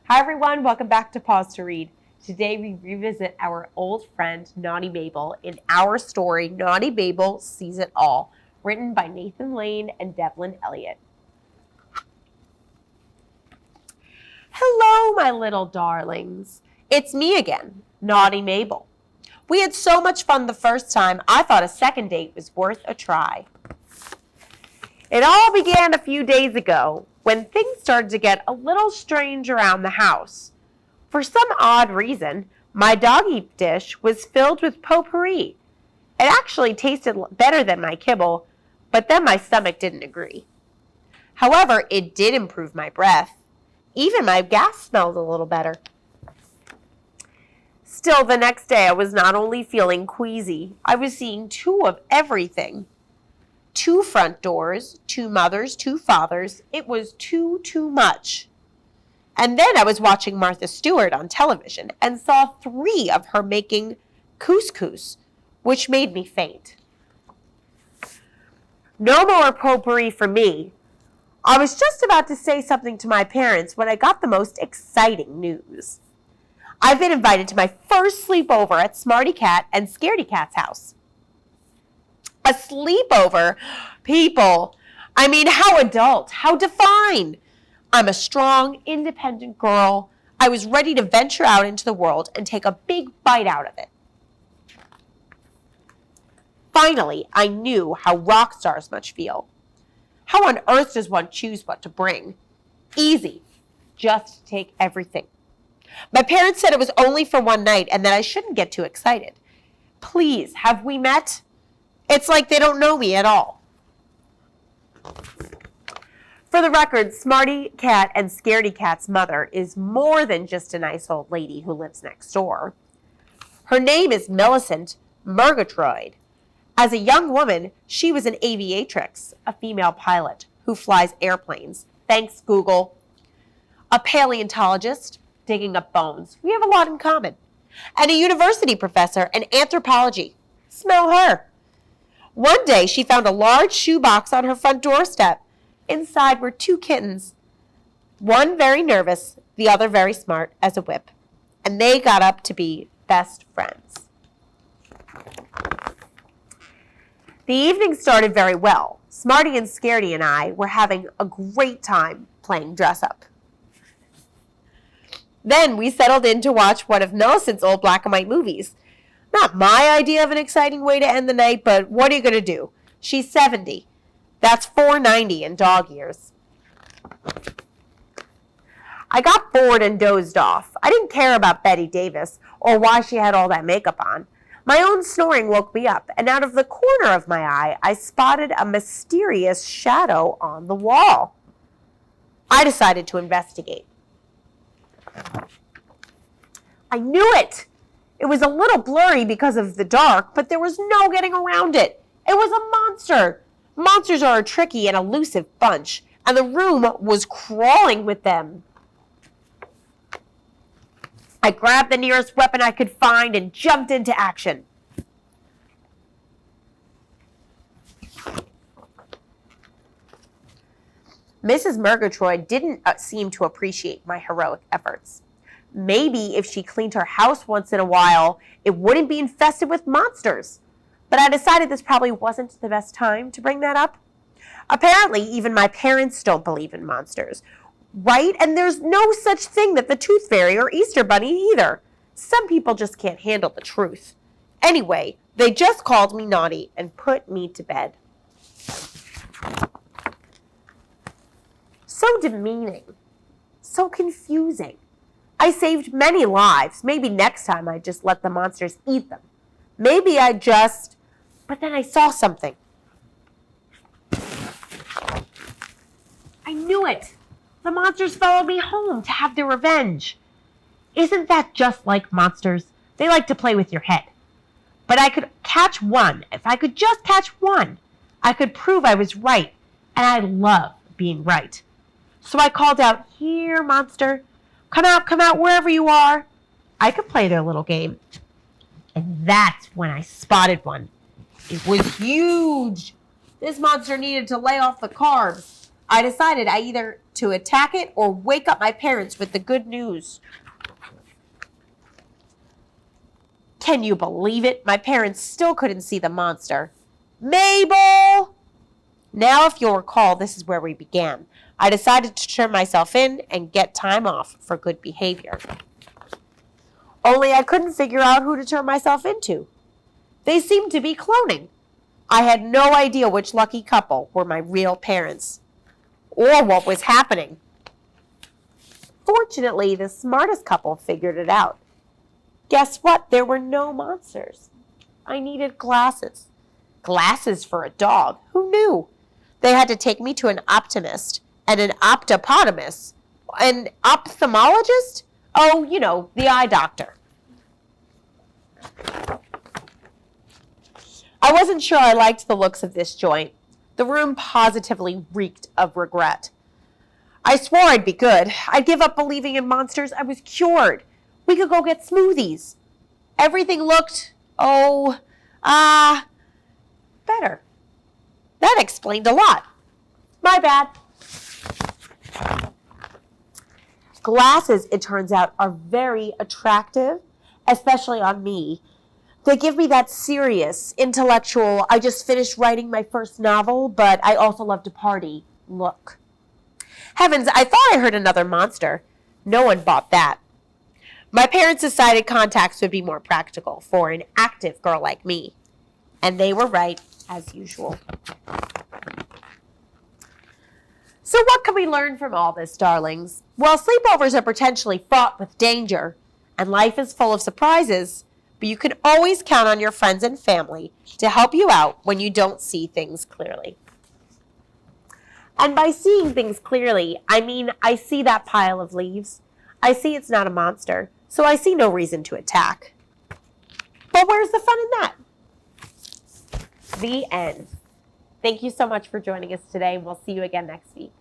Hi everyone, welcome back to Paws to Read. Today we revisit our old friend Naughty Mabel in our story, Naughty Mabel Sees It All, written by Lane and Devlin Elliot. Hello, my little darlings. It's me again, Naughty Mabel. We had so much fun the first time, I thought a second date was worth a try. It all began a few days ago when things started to get a little strange around the house. For some odd reason, my doggy dish was filled with potpourri. It actually tasted better than my kibble, but then my stomach didn't agree. However, it did improve my breath. Even my gas smelled a little better. Still, the next day I was not only feeling queasy, I was seeing two of everything. 2 front doors, 2 mothers, 2 fathers. It was too much. And then I was watching Martha Stewart on television and saw 3 of her making couscous, which made me faint. No more potpourri for me. I was just about to say something to my parents when I got the most exciting news. I've been invited to my first sleepover at Smarty Cat and Scaredy Cat's house. A sleepover? People. I mean, how adult, how defined. I'm a strong, independent girl. I was ready to venture out into the world and take a big bite out of it. Finally, I knew how rock stars must feel. How on earth does one choose what to bring? Easy. Just take everything. My parents said it was only for one night and that I shouldn't get too excited. Please, have we met? It's like they don't know me at all. For the record, Smarty Cat and Scaredy Cat's mother is more than just a nice old lady who lives next door. Her name is Millicent Murgatroyd. As a young woman, she was an aviatrix, a female pilot who flies airplanes. Thanks, Google. A paleontologist, digging up bones. We have a lot in common. And a university professor in anthropology. Smell her. One day, she found a large shoebox on her front doorstep. Inside were 2 kittens, one very nervous, the other very smart as a whip. And they got up to be best friends. The evening started very well. Smarty and Scaredy and I were having a great time playing dress-up. Then we settled in to watch one of Millicent's old black and white movies. Not my idea of an exciting way to end the night, but what are you going to do? She's 70. That's 490 in dog years. I got bored and dozed off. I didn't care about Betty Davis or why she had all that makeup on. My own snoring woke me up, and out of the corner of my eye, I spotted a mysterious shadow on the wall. I decided to investigate. I knew it! It was a little blurry because of the dark, but there was no getting around it. It was a monster. Monsters are a tricky and elusive bunch, and the room was crawling with them. I grabbed the nearest weapon I could find and jumped into action. Mrs. Murgatroyd didn't seem to appreciate my heroic efforts. Maybe if she cleaned her house once in a while, it wouldn't be infested with monsters. But I decided this probably wasn't the best time to bring that up. Apparently, even my parents don't believe in monsters, right? And there's no such thing that the Tooth Fairy or Easter Bunny either. Some people just can't handle the truth. Anyway, they just called me naughty and put me to bed. So demeaning. So confusing. I saved many lives. Maybe next time I just let the monsters eat them. Maybe I just... But then I saw something. I knew it. The monsters followed me home to have their revenge. Isn't that just like monsters? They like to play with your head. But I could catch one. If I could just catch one, I could prove I was right. And I love being right. So I called out, "Here, monster. Come out, wherever you are." I could play their little game. And that's when I spotted one. It was huge. This monster needed to lay off the carbs. I decided I either to attack it or wake up my parents with the good news. Can you believe it? My parents still couldn't see the monster. Mabel! Now, if you'll recall, this is where we began. I decided to turn myself in and get time off for good behavior. Only I couldn't figure out who to turn myself into. They seemed to be cloning. I had no idea which lucky couple were my real parents or what was happening. Fortunately, the smartest couple figured it out. Guess what? There were no monsters. I needed glasses. Glasses for a dog. Who knew? They had to take me to an optimist and an optopotamus. An ophthalmologist? Oh, you know, the eye doctor. I wasn't sure I liked the looks of this joint. The room positively reeked of regret. I swore I'd be good. I'd give up believing in monsters. I was cured. We could go get smoothies. Everything looked, better. That explained a lot. My bad. Glasses, it turns out, are very attractive, especially on me. They give me that serious, intellectual, I just finished writing my first novel, but I also love to party look. Heavens, I thought I heard another monster. No one bought that. My parents decided contacts would be more practical for an active girl like me. And they were right, as usual. So what can we learn from all this, darlings? Well, sleepovers are potentially fraught with danger, and life is full of surprises, but you can always count on your friends and family to help you out when you don't see things clearly. And by seeing things clearly, I mean I see that pile of leaves. I see it's not a monster, so I see no reason to attack. But where's the fun in that? The end. Thank you so much for joining us today. We'll see you again next week.